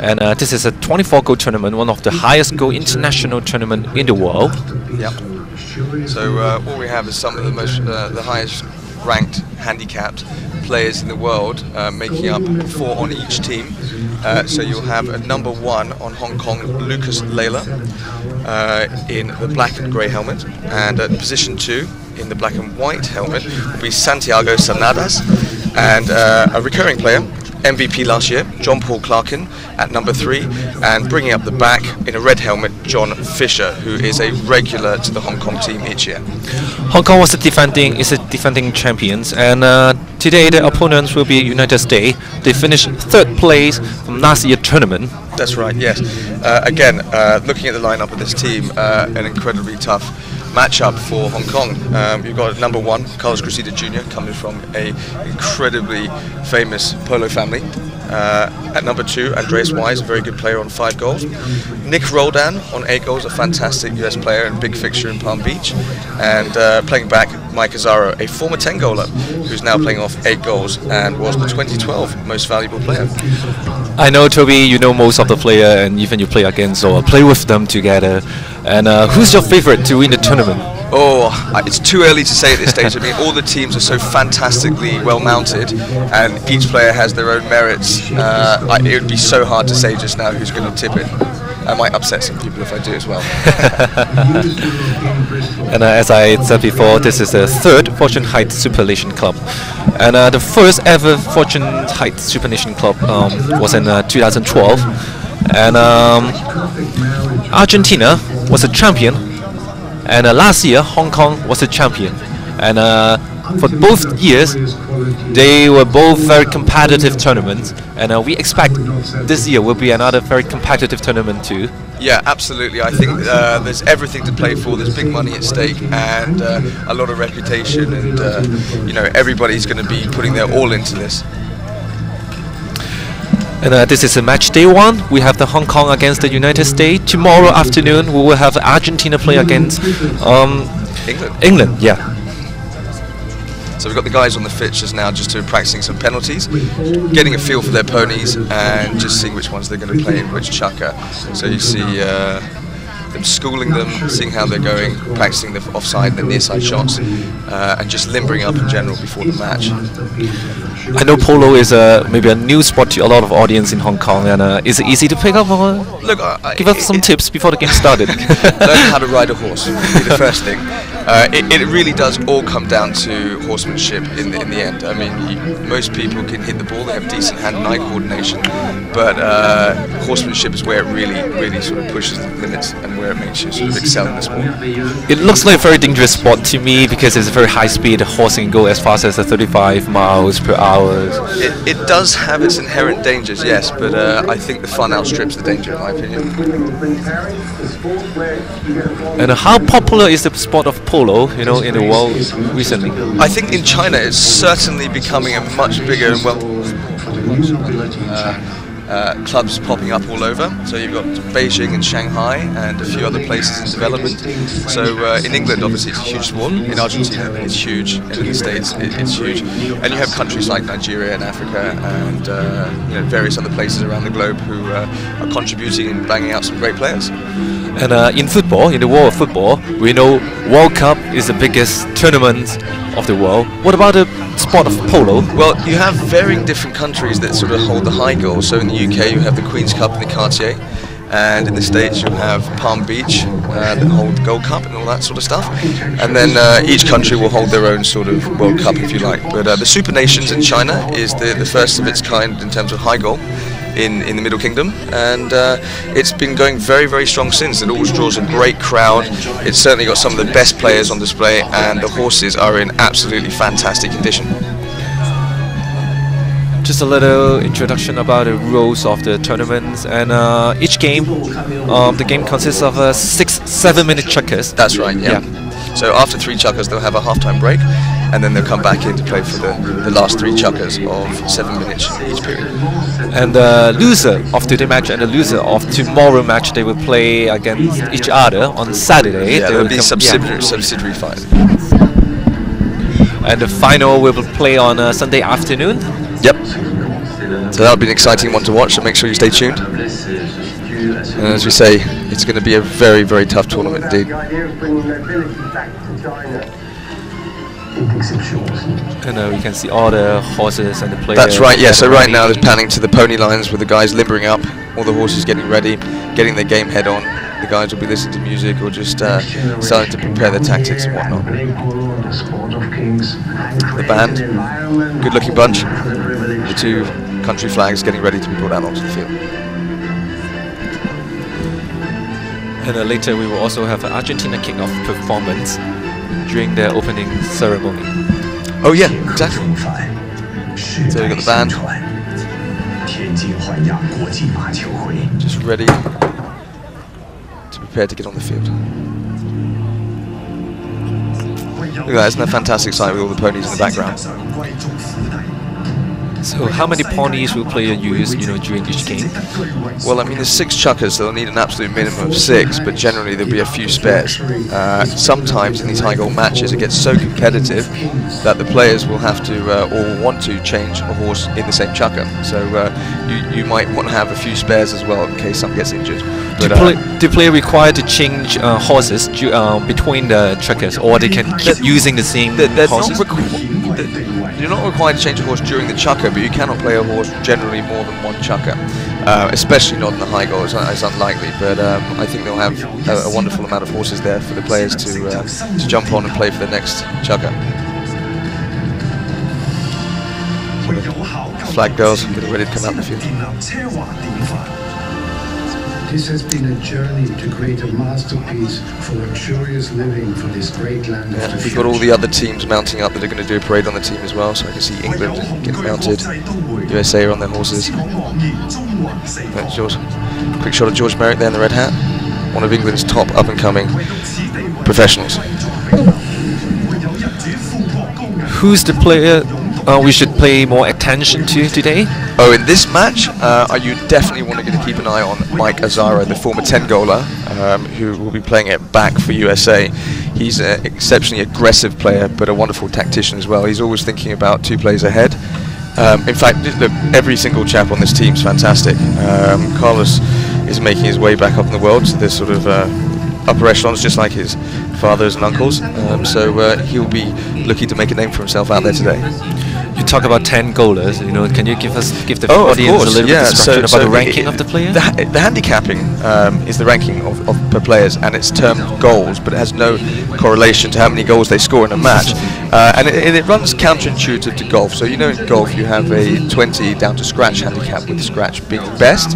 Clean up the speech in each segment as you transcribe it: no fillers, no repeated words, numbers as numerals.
And this is a 24-goal tournament, one of the highest goal international tournament in the world. Yep. So what we have is some of the most, the highest ranked handicapped players in the world, making up 4 on each team. So you'll have a number 1 on Hong Kong, Lucas Layla, in the black and grey helmet, and at position 2 in the black and white helmet will be Santiago Sanadas, and a recurring player, MVP last year, John Paul Clarkin at number 3, and bringing up the back in a red helmet, John Fisher, who is a regular to the Hong Kong team each year. Hong Kong was the defending champions, and today the opponents will be United States. They finished 3rd place from last year's tournament. That's right, yes. Again, looking at the lineup of this team, an incredibly tough matchup for Hong Kong. You've got number 1, Carlos Cressida Jr., coming from a incredibly famous Polo family. At number 2, Andreas Wise, a very good player on 5 goals. Nick Roldan on 8 goals, a fantastic US player and big fixture in Palm Beach. And playing back, Mike Azaro, a former 10-goaler, who's now playing off 8 goals and was the 2012 most valuable player. I know, Toby, you know most of the player, and even you play against or play with them together. And who's your favorite to win the tournament? Oh, it's too early to say at this stage. I mean, all the teams are so fantastically well mounted, and each player has their own merits. It would be so hard to say just now who's going to tip it. I might upset some people if I do as well. And as I said before, this is the 3rd Fortune Heights Super Nation Club, and the first ever Fortune Heights Super Nation Club was in 2012, and Argentina was a champion, and last year Hong Kong was a champion, and for both years they were both very competitive tournaments, and we expect this year will be another very competitive tournament too. Yeah, absolutely. I think there's everything to play for. There's big money at stake and a lot of reputation, and you know, everybody's going to be putting their all into this. And this is a match day 1. We have the Hong Kong against the United States. Tomorrow afternoon we will have Argentina play against England. Yeah. So we've got the guys on the pitch just now, just to practicing some penalties, getting a feel for their ponies, and just seeing which ones they're going to play in which chukker. So you see them schooling them, seeing how they're going, practicing the offside and the near side shots, and just limbering up in general before the match. I know polo is maybe a new sport to a lot of audience in Hong Kong, and is it easy to pick up? Or look, give us some tips before the game started. Learn how to ride a horse would be the first thing. It really does all come down to horsemanship in the end. I mean, most people can hit the ball, they have decent hand and eye coordination, but horsemanship is where it really sort of pushes the limits and where it makes you sort of excel in the sport. It looks like a very dangerous sport to me because it's a very high speed. A horse can go as fast as 35 miles per hour. It does have its inherent dangers, yes, but I think the fun outstrips the danger, in my opinion. And how popular is the sport of polo, you know, in the world recently? I think in China it's certainly becoming a much bigger and clubs popping up all over. So you've got Beijing and Shanghai and a few other places in development. So in England, obviously, it's a huge sport. In Argentina, it's huge. And in the States, it's huge. And you have countries like Nigeria and Africa and you know, various other places around the globe who are contributing and banging out some great players. And in football, in the world of football, we know World Cup is the biggest tournament of the world. What about the sport of polo? Well, you have varying different countries that sort of hold the high goal. So in the UK, you have the Queen's Cup and the Cartier. And in the States, you have Palm Beach that hold the Gold Cup and all that sort of stuff. And then each country will hold their own sort of World Cup, if you like. But the Super Nations in China is the first of its kind in terms of high goal in the Middle Kingdom, and it's been going very, very strong since. It always draws a great crowd. It's certainly got some of the best players on display, and the horses are in absolutely fantastic condition. Just a little introduction about the rules of the tournaments, and each game, the game consists of 6-7 minute chukkers. That's right, yeah. So after 3 chukkers, they'll have a half-time break, and then they'll come back in to play for the last 3 chukkers of 7 minutes each period. And the loser of today's match and the loser of tomorrow's match, they will play against each other on Saturday. Yeah, there will be subsidiary fight. And the final will play on Sunday afternoon. Yep. So that'll be an exciting one to watch, so make sure you stay tuned. And as we say, it's going to be a very, very tough tournament indeed. And we can see all the horses and the players. That's right, yeah, so right now there's panning to the pony lines with the guys limbering up, all the horses getting ready, getting their game head on. The guys will be listening to music or just starting to prepare their tactics and whatnot. The band, good looking bunch. The two country flags getting ready to be brought out onto the field. And later we will also have an Argentina kickoff performance during their opening ceremony. Oh yeah, exactly. So we've got the band just ready to prepare to get on the field. Look at that, isn't that a fantastic sight with all the ponies in the background? So how many ponies will player use, during each game? Well, I mean, there's 6 chuckers, so they'll need an absolute minimum of 6, but generally there'll be a few spares. Sometimes in these high goal matches, it gets so competitive that the players will have to, or want to, change a horse in the same chucker. So you might want to have a few spares as well in case some gets injured. But, do players require to change horses between the chuckers, or they can keep using the same horses? You're not required to change a horse during the chucker, but you cannot play a horse generally more than one chucker, especially not in the high goal. It's unlikely, but I think they'll have a wonderful amount of horses there for the players to jump on and play for the next chucker. So the flag girls getting ready to come out in the field. This has been a journey to create a masterpiece for luxurious living for this great land of the We've future. got all the other teams mounting up that are going to do a parade on the team as well, so I can see England getting mounted, USA are on their horses. George, quick shot of George Merrick there in the red hat, one of England's top up-and-coming professionals. Who's the player we should pay more attention to today? Oh, in this match, you definitely want to keep an eye on Mike Azara, the former 10-goaler, who will be playing it back for USA. He's an exceptionally aggressive player, but a wonderful tactician as well. He's always thinking about 2 plays ahead. In fact, look, every single chap on this team is fantastic. Carlos is making his way back up in the world to this sort of upper echelons, just like his fathers and uncles. So he'll be looking to make a name for himself out there today. You talk about 10 goalers, give the audience a little bit of instruction about the ranking of the player? The handicapping is the ranking of per players, and it's termed goals, but it has no correlation to how many goals they score in a match. And it runs counterintuitive to golf. So in golf you have a 20 down to scratch handicap, with scratch being the best.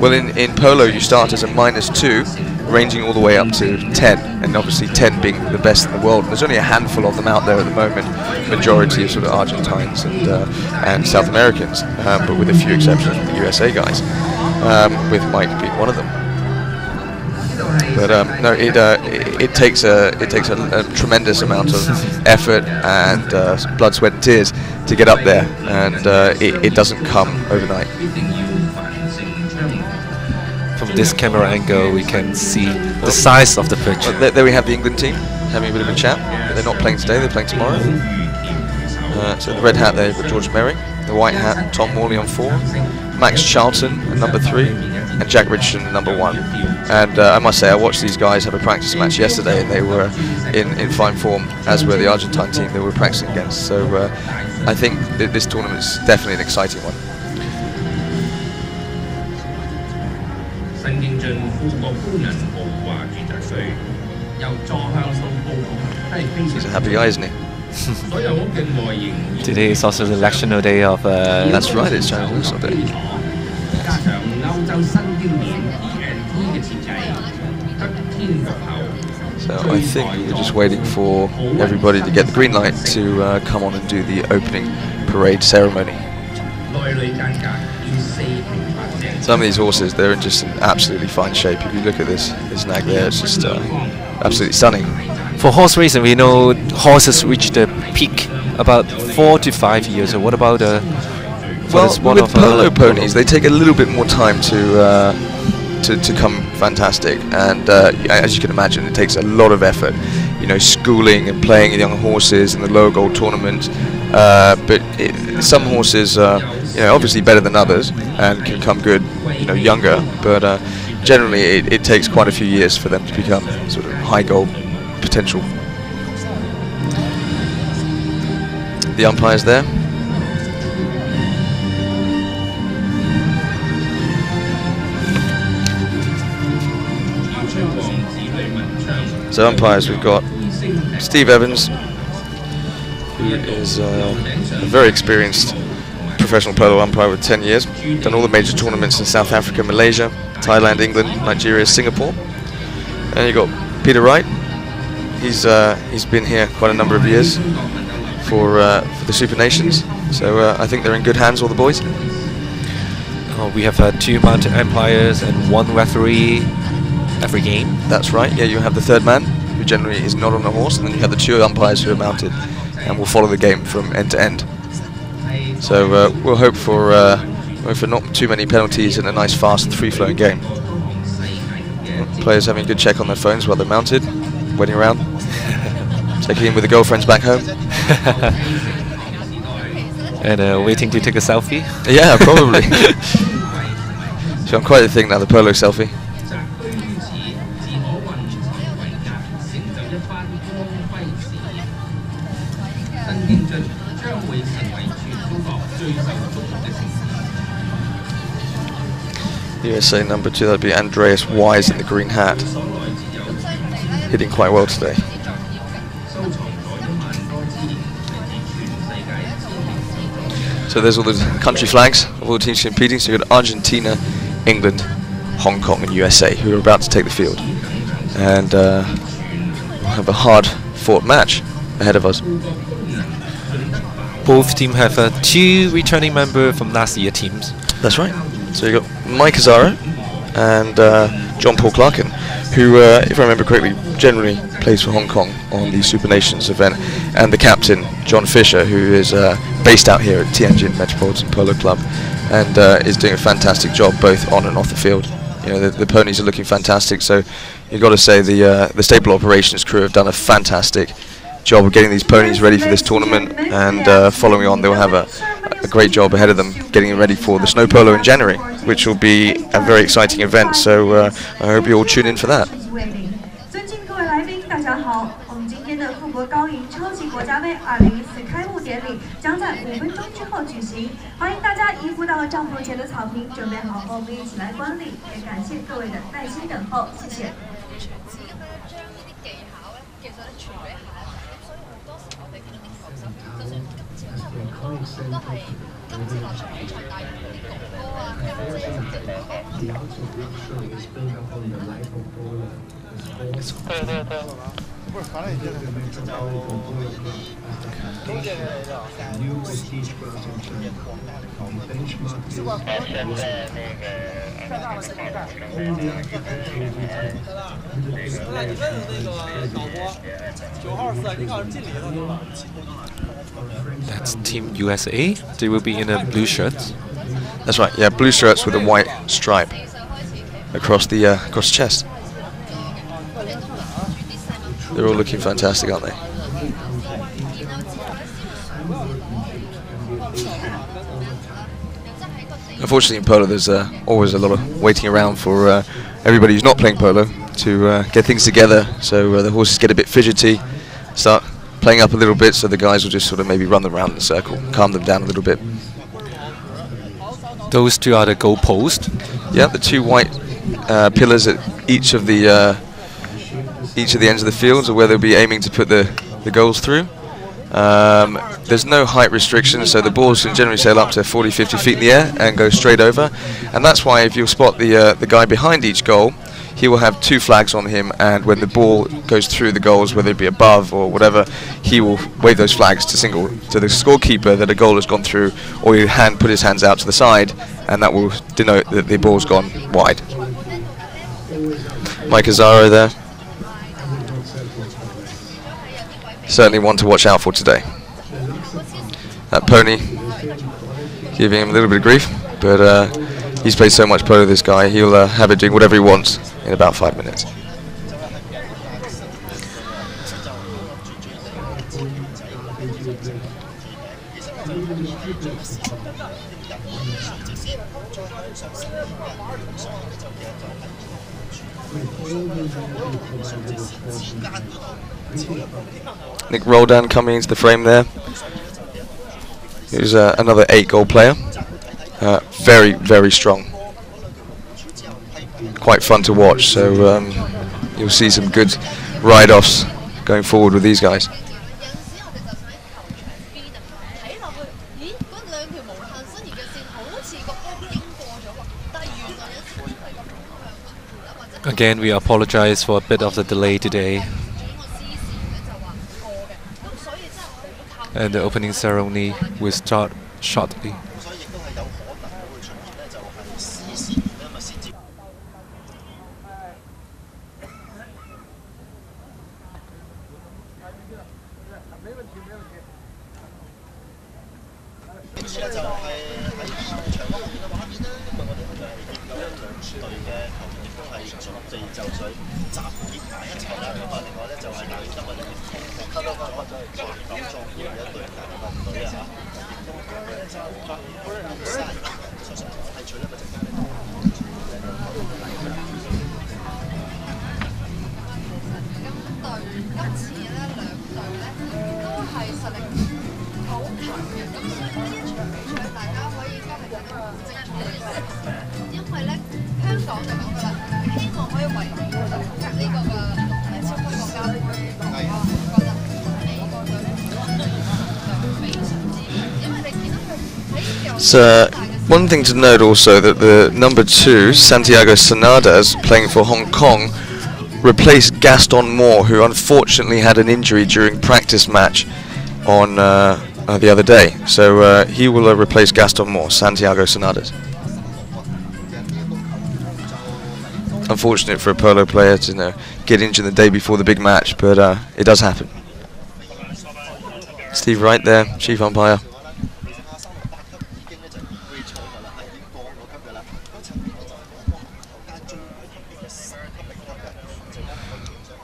Well, in polo you start as a -2, ranging all the way up to 10, and obviously 10 being the best in the world. And there's only a handful of them out there at the moment, majority of sort of Argentines and South Americans, but with a few exceptions with the USA guys, with Mike being one of them. But no, it takes a tremendous amount of effort and blood, sweat and tears to get up there, and it doesn't come overnight. From this camera angle, we can see the size of the pitch. There we have the England team having a bit of a chat. They're not playing today; they're playing tomorrow. So the red hat there, with George Merrick. The white hat, Tom Morley on 4, Max Charlton at number 3, and Jack Richardson at number 1. And I must say, I watched these guys have a practice match yesterday, and they were in fine form, as were the Argentine team they were practicing against. So I think that this tournament is definitely an exciting one. He's a happy guy, isn't he? Today is also the electional day of... That's right, it's Chinese National Day. So I think we're just waiting for everybody to get the green light to come on and do the opening parade ceremony. Some of these horses, they're in just absolutely fine shape. If you look at this nag there, it's just absolutely stunning. For horse racing, we know horses reach the peak about 4 to 5 years. So what about with polo ponies, they take a little bit more time to come fantastic, and as you can imagine, it takes a lot of effort. Schooling and playing young horses in the lower gold tournament. But some horses obviously better than others and can come good, younger. But generally, it takes quite a few years for them to become sort of high goal potential. The umpires there. So umpires, we've got Steve Evans, who is a very experienced professional polo umpire with 10 years. Done all the major tournaments in South Africa, Malaysia, Thailand, England, Nigeria, Singapore. And you've got Peter Wright. He's been here quite a number of years for the Super Nations. So I think they're in good hands, all the boys. We have 2 mounted umpires and 1 referee every game. That's right. Yeah, you have the third man, who generally is not on a horse, and then you have the 2 umpires who are mounted and will follow the game from end to end. So we'll hope for not too many penalties and a nice, fast, free-flowing game. Players having a good check on their phones while they're mounted, waiting around, checking in with the girlfriends back home. And waiting to take a selfie. Yeah, probably. So I'm quite the thing now, the polo selfie. USA number 2, that'd be Andreas Wise in the green hat. Hitting quite well today. So there's all the country flags of all the teams competing. So you've got Argentina, England, Hong Kong and USA who are about to take the field. And we'll have a hard-fought match ahead of us. Both teams have 2 returning members from last year teams. That's right. So you've got Mike Azaro and John Paul Clarkin, who, if I remember correctly, generally plays for Hong Kong on the Super Nations event, and the captain, John Fisher, who is based out here at Tianjin Metropolitan Polo Club, and is doing a fantastic job both on and off the field. The ponies are looking fantastic, so you've got to say the Staple Operations crew have done a fantastic job of getting these ponies ready for this tournament, and following on, they'll have a great job ahead of them getting ready for the Snow Polo in January, which will be a very exciting event, so I hope you all tune in for that. 尊敬各位来宾，大家好！我们今天的富国高银超级国家杯2014开幕典礼将在5分钟之后举行，欢迎大家移步到帐篷前的草坪，准备好和我们一起来观礼。也感谢各位的耐心等候，谢谢。 That's Team USA. They will be in blue shirts. That's right. Yeah, blue shirts with a white stripe across the chest. They're all looking fantastic, aren't they? Unfortunately, in polo, there's always a lot of waiting around for everybody who's not playing polo to get things together. So the horses get a bit fidgety, start playing up a little bit, so the guys will just sort of maybe run them around in a circle, calm them down a little bit. Those 2 are the goal posts. Yeah, the 2 white pillars at each of the ends of the fields are where they'll be aiming to put the goals through. There's no height restriction, so the balls can generally sail up to 40-50 feet in the air and go straight over, and that's why if you'll spot the guy behind each goal, he will have 2 flags on him, and when the ball goes through the goals, whether it be above or whatever, he will wave those flags to the scorekeeper that a goal has gone through, or he'll put his hands out to the side, and that will denote that the ball's gone wide. Mike Azaro there. Certainly one to watch out for today. That pony giving him a little bit of grief, but he's played so much polo, this guy, he'll have it doing whatever he wants in about 5 minutes. Nick Roldan coming into the frame there. He's another 8-goal player. Very, very strong. Quite fun to watch, so you'll see some good ride-offs going forward with these guys. Again, we apologize for a bit of the delay today. And the opening ceremony will start shortly. So one thing to note also that the number 2, Santiago Sonardes, playing for Hong Kong, replaced Gaston Moore, who unfortunately had an injury during practice match on the other day. So he will replace Gaston Moore, Santiago Sonardes. Unfortunate for a polo player to get injured the day before the big match, but it does happen. Steve Wright there, chief umpire.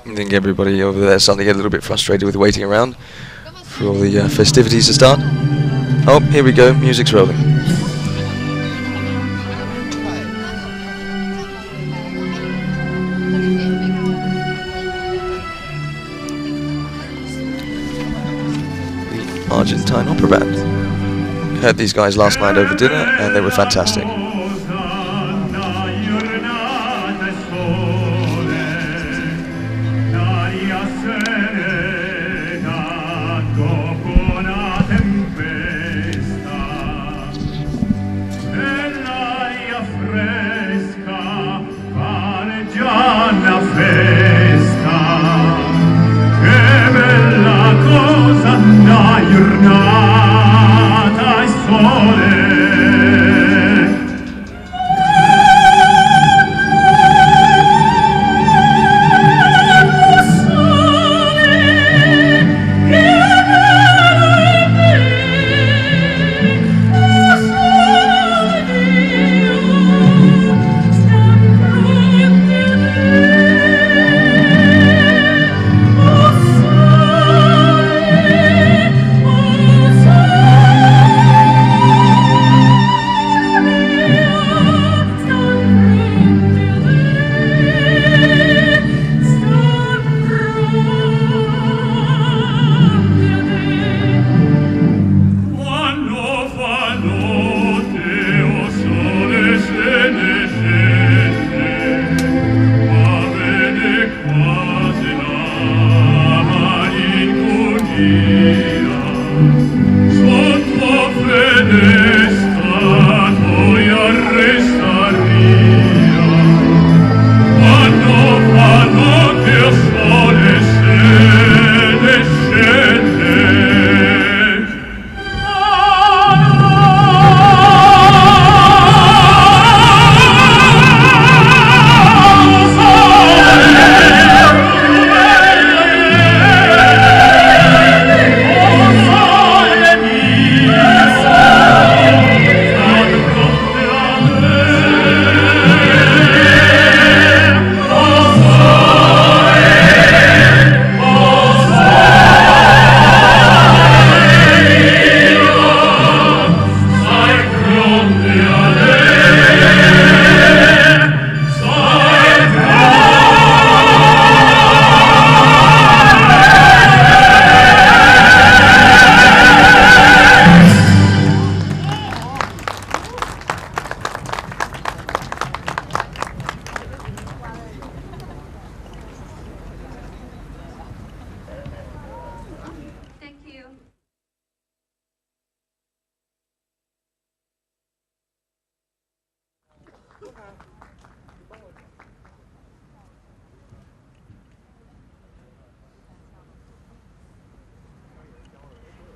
I think everybody over there is starting to get a little bit frustrated with waiting around for all the festivities to start. Oh, here we go, music's rolling. The Argentine opera band. Heard these guys last night over dinner and they were fantastic.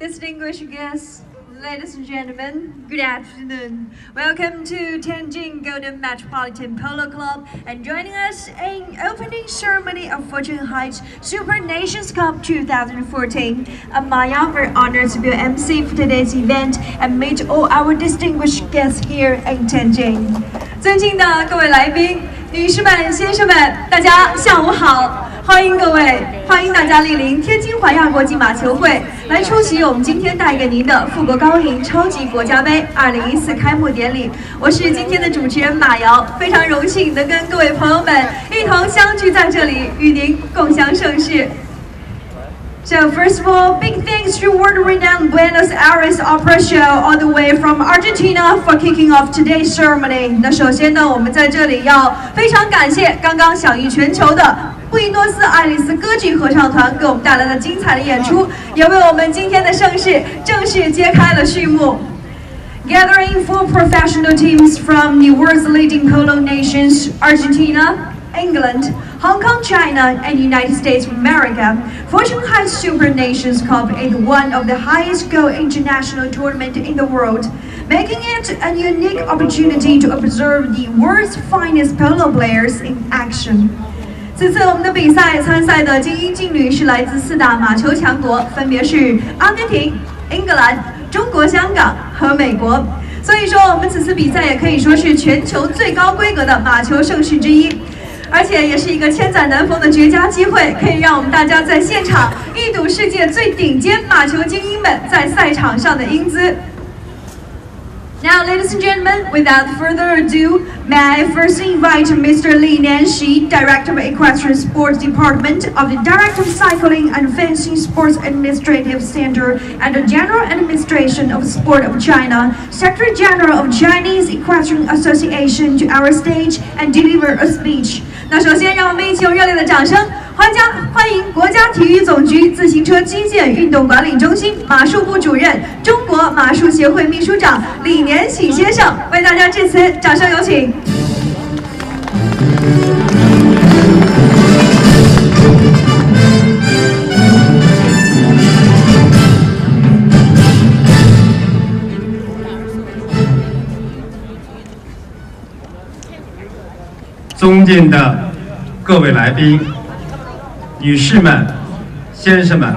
Distinguished guests, ladies and gentlemen, good afternoon. Welcome to Tianjin Golden Metropolitan Polo Club and joining us in opening ceremony of Fortune Heights Super Nations Cup 2014. I'm Maya, we're honored to be MC for today's event and meet all our distinguished guests here in Tianjin. 尊敬的各位来宾、女士们、先生们，大家下午好！欢迎各位，欢迎大家莅临天津环亚国际马球会，来出席我们今天带给您的富国高银超级国家杯2014开幕典礼。我是今天的主持人马瑶，非常荣幸能跟各位朋友们一同相聚在这里，与您共享盛事。So first of all, big thanks to world-renowned Buenos Aires Opera Show all the way from Argentina for kicking off today's ceremony. 那首先呢，我们在这里要非常感谢刚刚享誉全球的布宜诺斯艾利斯歌剧合唱团给我们带来的精彩的演出，也为我们今天的盛事正式揭开了序幕。Gathering 4 professional teams from the world's leading polo nations, Argentina, England, Hong Kong, China, and United States of America, Fortune Heights Super Nations Cup is one of the highest goal international tournament in the world, making it a unique opportunity to observe the world's finest polo players in action. 此次我们的比赛参赛的精英劲旅是来自4大马球强国，分别是阿根廷、英格兰、中国香港和美国。所以说，我们此次比赛也可以说是全球最高规格的马球盛事之一。而且也是一个千载难逢的绝佳机会，可以让我们大家在现场一睹世界最顶尖马球精英们在赛场上的英姿。Now, ladies and gentlemen, without further ado, may I first invite Mr. Li Nanxi, Director of Equestrian Sports Department of the Director of Cycling and Fencing Sports Administrative Center and the General Administration of Sport of China, Secretary General of Chinese Equestrian Association to our stage and deliver a speech. 那首先，让我们一起用热烈的掌声欢迎国家体育总局自行车击剑运动管理中心马术部主任、中国马术协会秘书长李年喜先生为大家致辞，掌声有请。尊敬的各位来宾、女士们、先生们，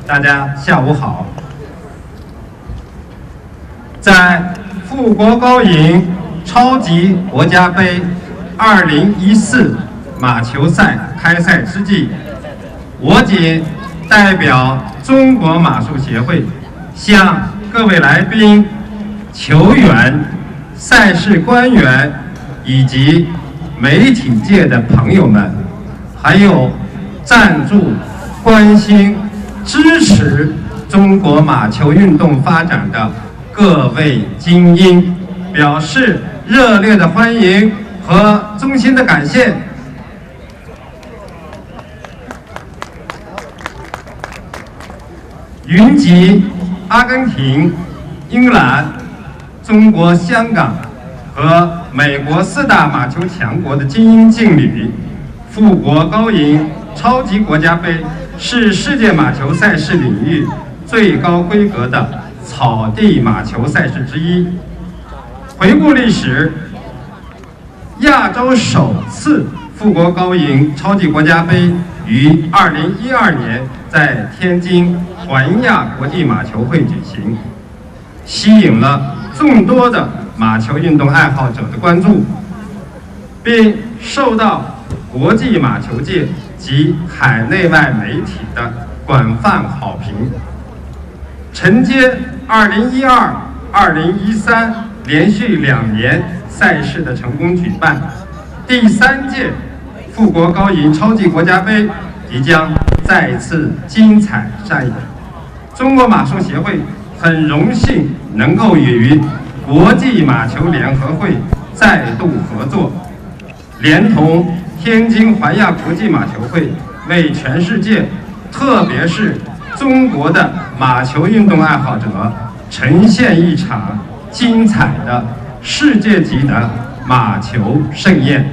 大家下午好。在富国高银超级国家杯2014马球赛开赛之际，我谨代表中国马术协会，向各位来宾、球员、赛事官员以及媒体界的朋友们，还有赞助、关心、支持中国马球运动发展的各位精英，表示热烈的欢迎和衷心的感谢。云集阿根廷、英格兰、中国香港和美国4大马球强国的精英劲旅，富国高银超级国家杯是世界马球赛事领域最高规格的草地马球赛事之一。回顾历史，亚洲首次富国高银超级国家杯于2012年在天津环亚国际马球会举行，吸引了众多的马球运动爱好者的关注，并受到国际马球界及海内外媒体的广泛好评。承接2012、2013连续2年赛事的成功举办，第3届富国高银超级国家杯即将再次精彩上演。中国马术协会很荣幸能够与国际马球联合会再度合作，连同天津环亚国际马球会，为全世界，特别是中国的马球运动爱好者呈现一场精彩的世界级的马球盛宴。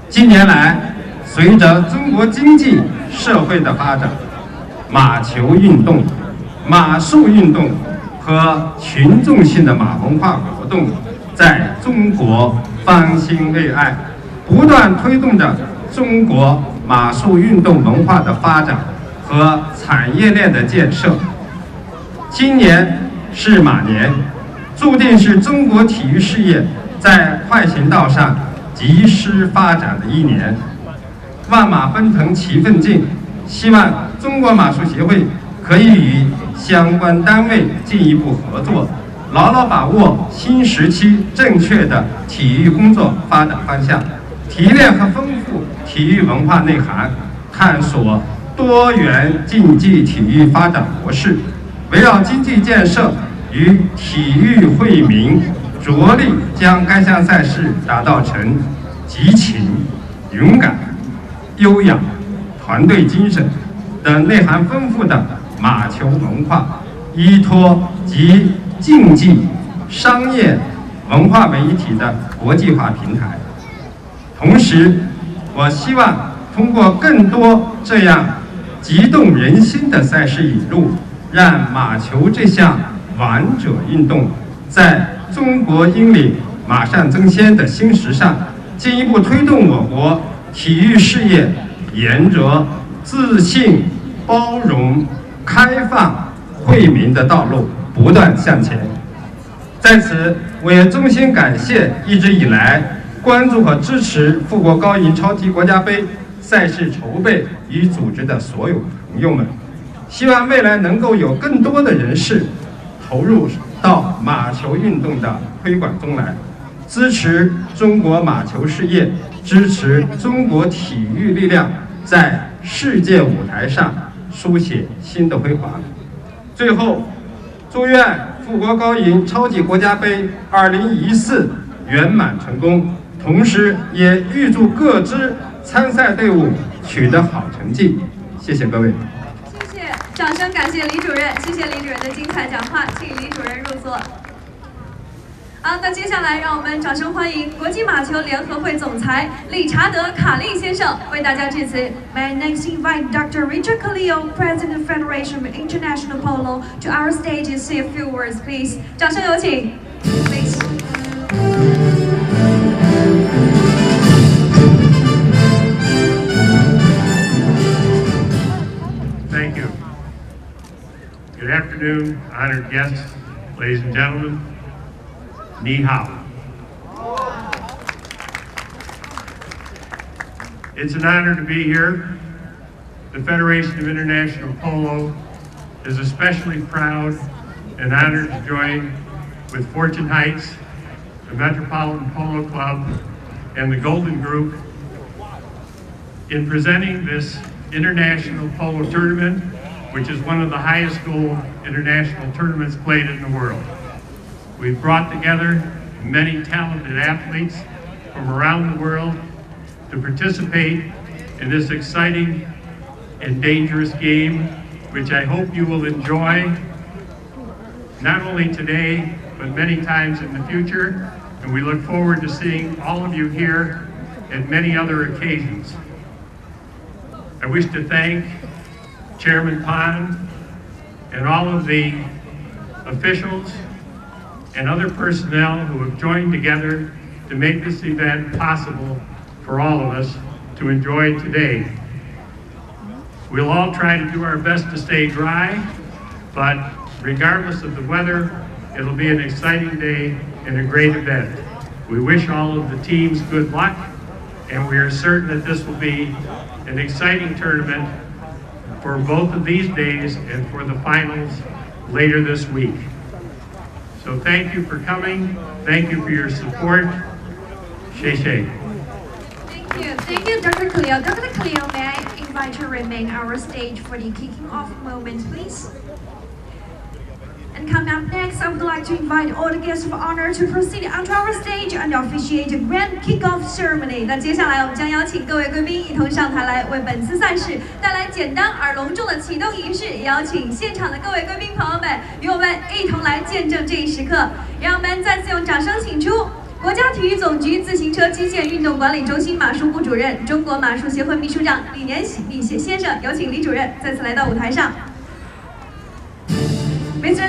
近年来，随着中国经济社会的发展，马球运动马术运动和群众性的马文化活动在中国方兴未艾，不断推动着中国马术运动文化的发展和产业链的建设。今年是马年，注定是中国体育事业在快行道上急需发展的一年。万马奔腾齐奋进，希望中国马术协会可以与相关单位进一步合作，牢牢把握新时期正确的体育工作发展方向，提炼和丰富体育文化内涵，探索多元竞技体育发展模式，围绕经济建设与体育惠民，着力将该项赛事打造成激情、勇敢、优雅、团队精神等内涵丰富的马球文化依托及竞技、商业、文化为一体的国际化平台。同时，我希望通过更多这样激动人心的赛事引入，让马球这项王者运动在中国引领马上争先的新时尚，进一步推动我国体育事业沿着自信、包容、开放、惠民的道路不断向前。在此，我也衷心感谢一直以来关注和支持富国高银超级国家杯赛事筹备与组织的所有朋友们，希望未来能够有更多的人士投入到马球运动的推广中来，支持中国马球事业，支持中国体育力量在世界舞台上书写新的辉煌。最后，祝愿富国高银超级国家杯2014圆满成功，同时也预祝各支参赛队伍取得好成绩。谢谢各位。谢谢，掌声感谢李主任，谢谢李主任的精彩讲话，请李主任入座。好，那接下来让我们掌声欢迎国际马球联合会总裁理查德·卡利先生为大家致辞。May I next invite Dr. Richard Calillo, President of Federation of International Polo, to our stage and say a few words, please. 掌声有请 ，please. Thank you. Good afternoon, honored guests, ladies and gentlemen. Ni hao. It's an honor to be here. The Federation of International Polo is especially proud and honored to join with Fortune Heights, the Metropolitan Polo Club, and the Golden Group in presenting this international polo tournament, which is one of the highest gold international tournaments played in the world. We've brought together many talented athletes from around the world to participate in this exciting and dangerous game, which I hope you will enjoy, not only today, but many times in the future. And we look forward to seeing all of you here at many other occasions. I wish to thank Chairman Pond and all of the officials and other personnel who have joined together to make this event possible for all of us to enjoy today. We'll all try to do our best to stay dry, but regardless of the weather, it'll be an exciting day and a great event. We wish all of the teams good luck, and we are certain that this will be an exciting tournament for both of these days and for the finals later this week. So thank you for coming. Thank you for your support. Shei Shei. Thank you, Dr. Calillo. Dr. Calillo, may I invite you to remain our stage for the kicking off moment, please? And coming up next, I would like to invite all the guests of honor to proceed onto our stage and officiate the grand kickoff ceremony. 那接下来我们将邀请各位贵宾一同上台来为本次赛事带来简单而隆重的启动仪式，也邀请现场的各位贵宾朋友们与我们一同来见证这一时刻。让我们再次用掌声请出国家体育总局自行车机械运动管理中心马术部主任、中国马术协会秘书长李连喜先生，有请李主任再次来到舞台上。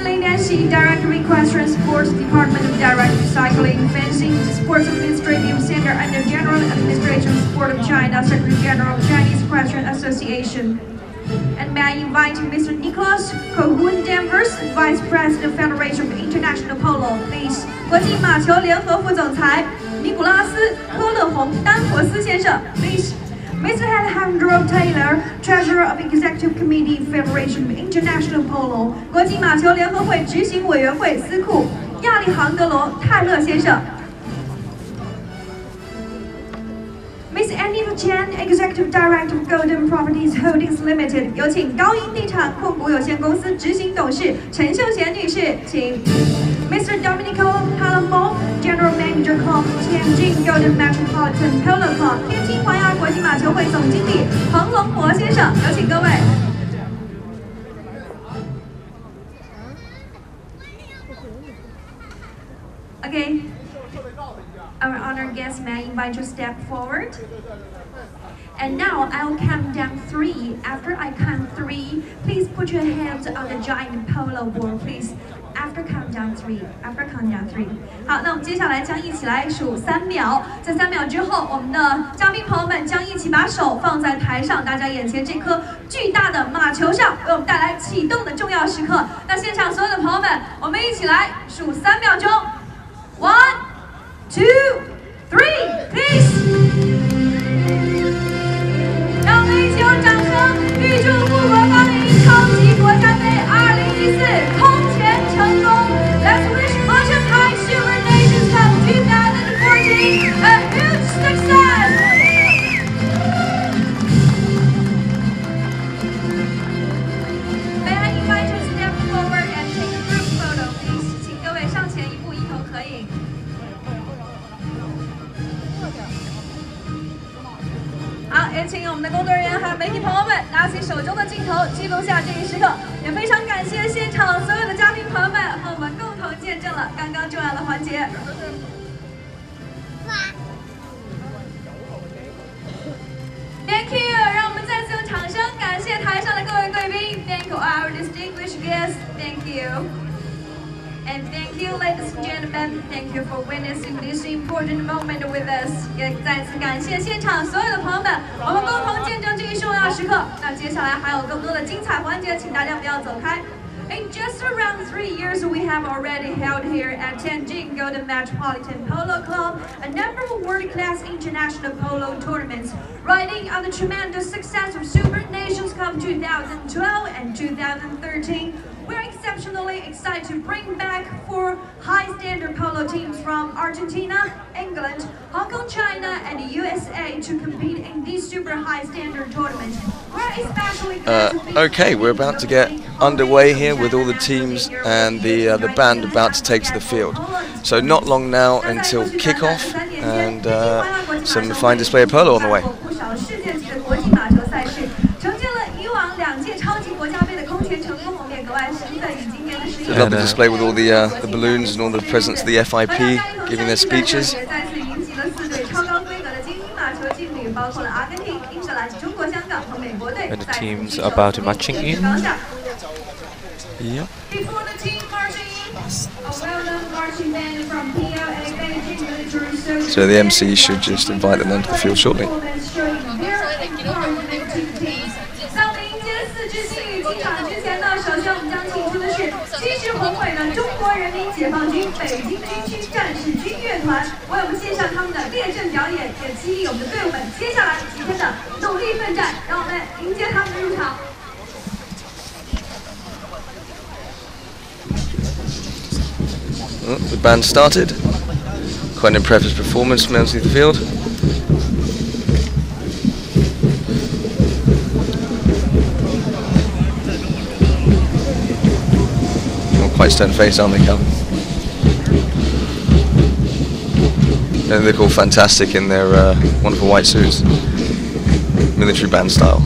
Nancy, Director of Equestrian Sports, Department of Direct Cycling, Fencing, Sports Administrative Center under General Administration of Sport of China, Secretary General of Chinese Equestrian Association. And may I invite Mr. Nicholas Kohun Danvers, Vice President, Federation of International Polo, please. 国际马球联合副总裁尼古拉斯·科勒洪·丹佛斯先生 ，please. Mr. Alejandro Taylor, Treasurer of Executive Committee, Federation of International Polo, 国际马球联合会执行委员会司库亚历杭德罗·泰勒先生。Miss Anita Chen, Executive Director of Golden Properties Holdings Limited， 有请高英地产控股有限公司执行董事陈秀贤女士，请。Mr. Domenico Palombo, General Manager Club, Tianjin Golden Metropolitan Polo Club， 天津环亚国际马球会总经理彭龙博先生，有请各位。Okay. Our honored guests, may I invite you to step forward? And now I'll count down 3. After I count 3, please put your hands on the giant polo board, please. After countdown 3. After countdown 3. 好，那我们接下来将一起来数3秒，在3秒之后，我们的嘉宾朋友们将一起把手放在台上大家眼前这颗巨大的马球上，为我们带来启动的重要时刻。那现场所有的朋友们，我们一起来数3秒钟。1, 2, 3, please. 让我们一起用掌声预祝富国高龄超级国家杯2014空前成功。Let's wish Merchant High Silver Nations Cup 2014 a huge success. May I invite you to step forward and take a group photo, please? 请各位上前一步，一同合影。好，也请我们的工作人员还有媒体朋友们拿起手中的镜头，记录下这一时刻。也非常感谢现场所有的嘉宾朋友们和我们共同见证了刚刚重要的环节。Thank you， 让我们再次用掌声感谢台上的各位贵宾。Thank you our distinguished guests. Thank you. And thank you, ladies and gentlemen. Thank you for witnessing this important moment with us. 也再次感谢现场所有的朋友们，我们共同见证这一重要时刻。那接下来还有更多的精彩环节，请大家不要走开。In just around 3 years, we have already held here at Tianjin Golden Metropolitan Polo Club a number of world-class international polo tournaments, riding on the tremendous success of Super Nations Cup 2012 and 2013. We're exceptionally excited to bring back 4 high-standard polo teams from Argentina, England, Hong Kong, China, and the USA to compete in these super high-standard tournaments. We're especially Okay, we're about to get underway here with all the teams and the band about to take to the field. So not long now until kickoff, and some fine display of polo on the way. A lovely display with all the balloons and all the presidents of the FIP giving their speeches. And the teams are about to marching in. Yep. Before the team marching in, a well-known marching band from PLA Beijing Military Service. So the MC should just invite them onto the field shortly. 红会的中国人民解放军北京军区战士军乐团为我们献上他们的列阵表演，也激励我们的队伍们接下来几天的努力奋战。让我们迎接他们的入场。The band started. Quite an impressive performance from MC the field. Quite stone-faced, aren't they, Cal? And they look all fantastic in their wonderful white suits, military band style.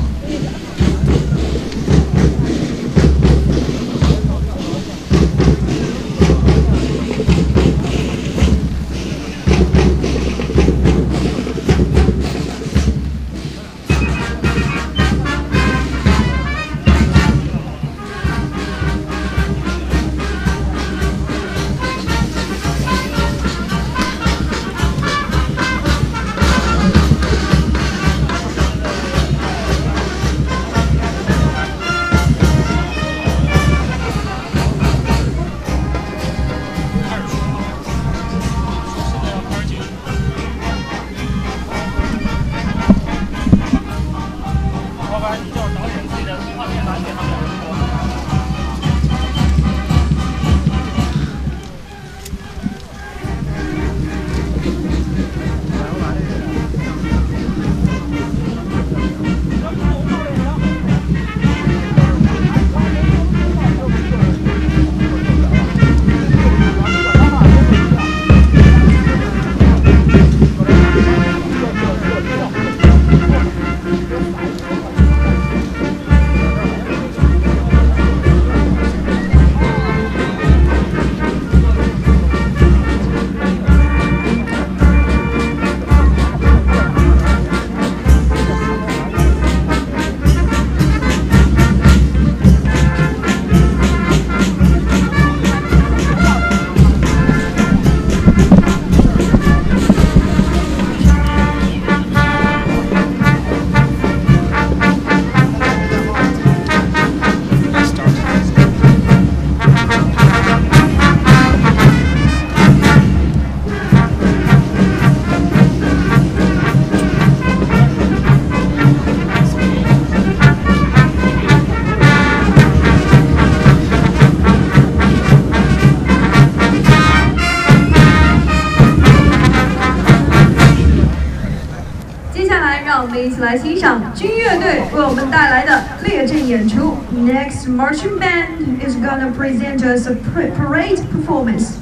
让我们一起来欣赏军乐队为我们带来的列阵演出。Next, marching band is gonna present us a parade performance.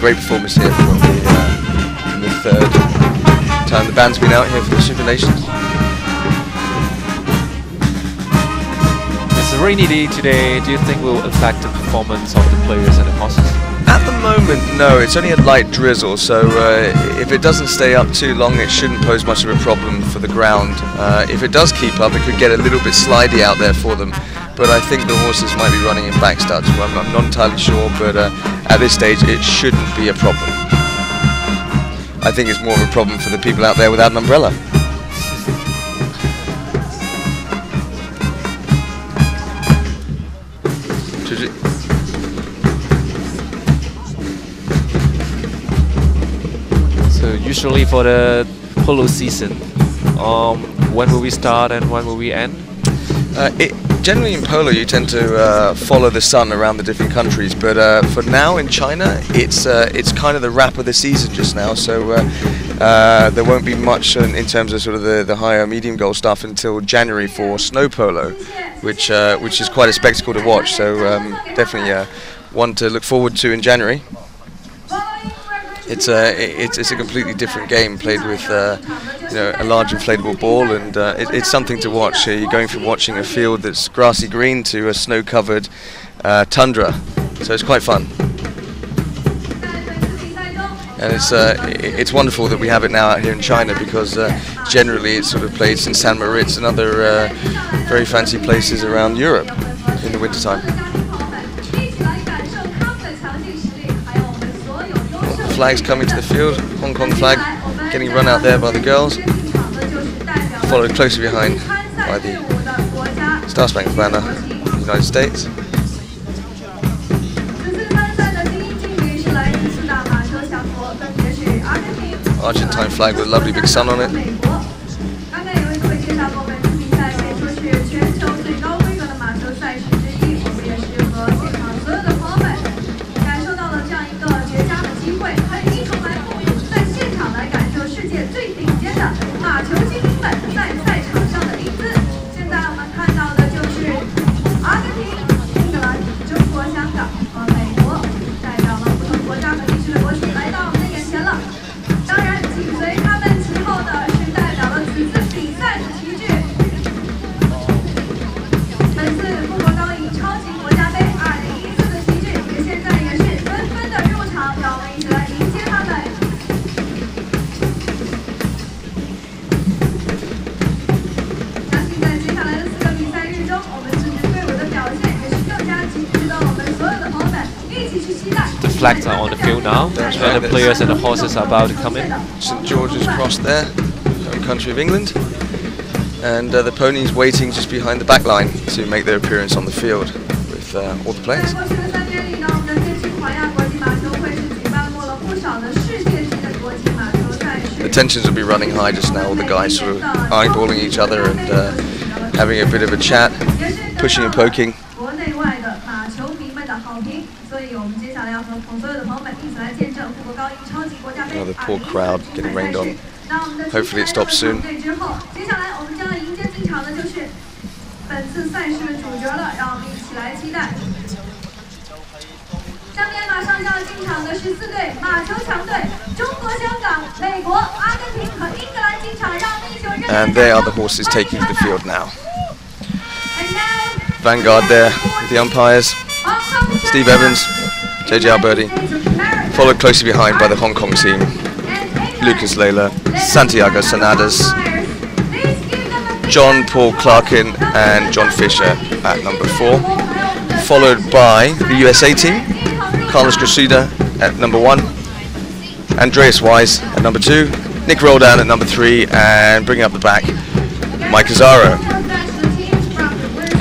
Great performance here from the third time the band's been out here for the Super Nations. It's a rainy day today. Do you think will affect the performance of the players and the horses? At the moment, no. It's only a light drizzle, so if it doesn't stay up too long, it shouldn't pose much of a problem for the ground. If it does keep up, it could get a little bit slidey out there for them. But I think the horses might be running in back starts. Well, I'm not entirely sure, but at this stage, it shouldn't be a problem. I think it's more of a problem for the people out there without an umbrella. So usually for the polo season, when will we start and when will we end? Generally in polo you tend to follow the sun around the different countries, but for now in China it's kind of the wrap of the season just now, so there won't be much in terms of sort of the higher medium goal stuff until January for snow polo, which is quite a spectacle to watch, so definitely one to look forward to in January. It's a completely different game played with a large inflatable ball, and it's something to watch. You're going from watching a field that's grassy green to a snow-covered tundra, so it's quite fun. And it's wonderful that we have it now out here in China, because generally it's sort of played in St. Moritz and other very fancy places around Europe in the wintertime. Flags coming to the field, Hong Kong flag getting run out there by the girls, followed closely behind by the Star Spangled Banner of the United States. Argentine flag with a lovely big sun on it. flags are on the field now, That's and right, the players and the horses are about to come in. St George's Cross there, home country of England. And the ponies waiting just behind the back line to make their appearance on the field with all the players. The tensions will be running high just now, all the guys sort of eyeballing each other and having a bit of a chat, pushing and poking. The poor crowd getting rained on. Hopefully it stops soon. And there are the horses taking to the field now. Vanguard there with the umpires. Steve Evans, JJ Alberti, followed closely behind by the Hong Kong team. Lucas Layla, Santiago Sanadas, John Paul Clarkin and John Fisher at number 4. Followed by the USA team, Carlos Gracida at number 1, Andreas Wise at number 2, Nick Roldan at number 3, and bringing up the back, Mike Azaro.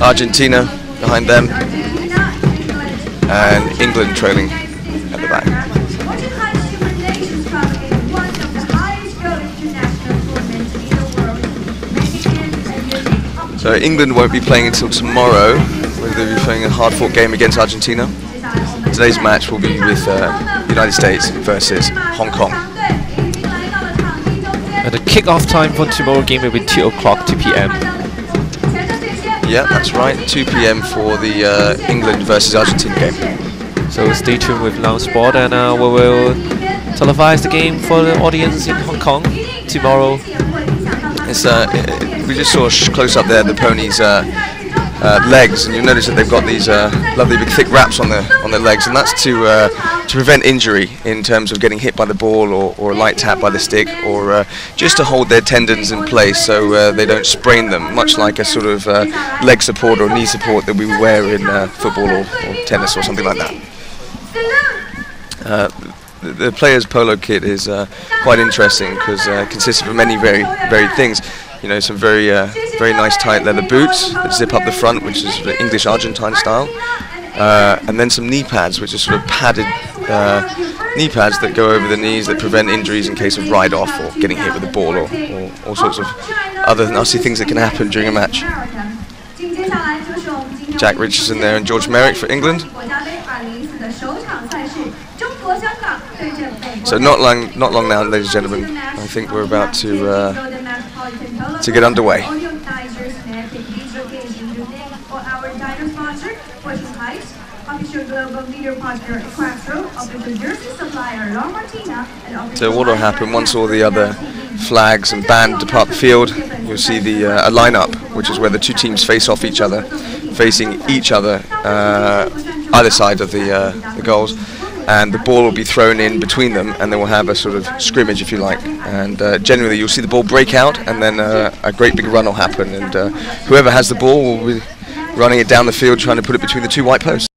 Argentina behind them, and England trailing at the back. So England won't be playing until tomorrow, where they'll be playing a hard-fought game against Argentina. Today's match will be with United States versus Hong Kong. And the kick-off time for tomorrow's game will be 2 o'clock, 2 p.m. Yeah, that's right, 2 p.m. for the England versus Argentina game. So stay tuned with Lounge Sport, and we will televise the game for the audience in Hong Kong tomorrow. It's, we just saw a close-up there, the ponies' legs, and you'll notice that they've got these lovely big thick wraps on their legs, and that's to prevent injury in terms of getting hit by the ball or a light tap by the stick, or just to hold their tendons in place so they don't sprain them, much like a sort of leg support or knee support that we wear in football or tennis or something like that. The players' polo kit is quite interesting because it consists of many varied things. You know, some very nice tight leather boots that zip up the front, which is the English Argentine style, and then some knee pads, which are sort of padded knee pads that go over the knees that prevent injuries in case of ride-off or getting hit with a ball or all sorts of other nasty things that can happen during a match. Jack Richardson there and George Merrick for England. So not long now, ladies and gentlemen. I think we're about to get underway. So what will happen once all the other flags and band depart the field? You'll see the a lineup, which is where the two teams face off each other, facing each other either side of the goals. And the ball will be thrown in between them, and then we'll have a sort of scrimmage, if you like. And generally you'll see the ball break out, and then a great big run will happen, and whoever has the ball will be running it down the field trying to put it between the two white posts.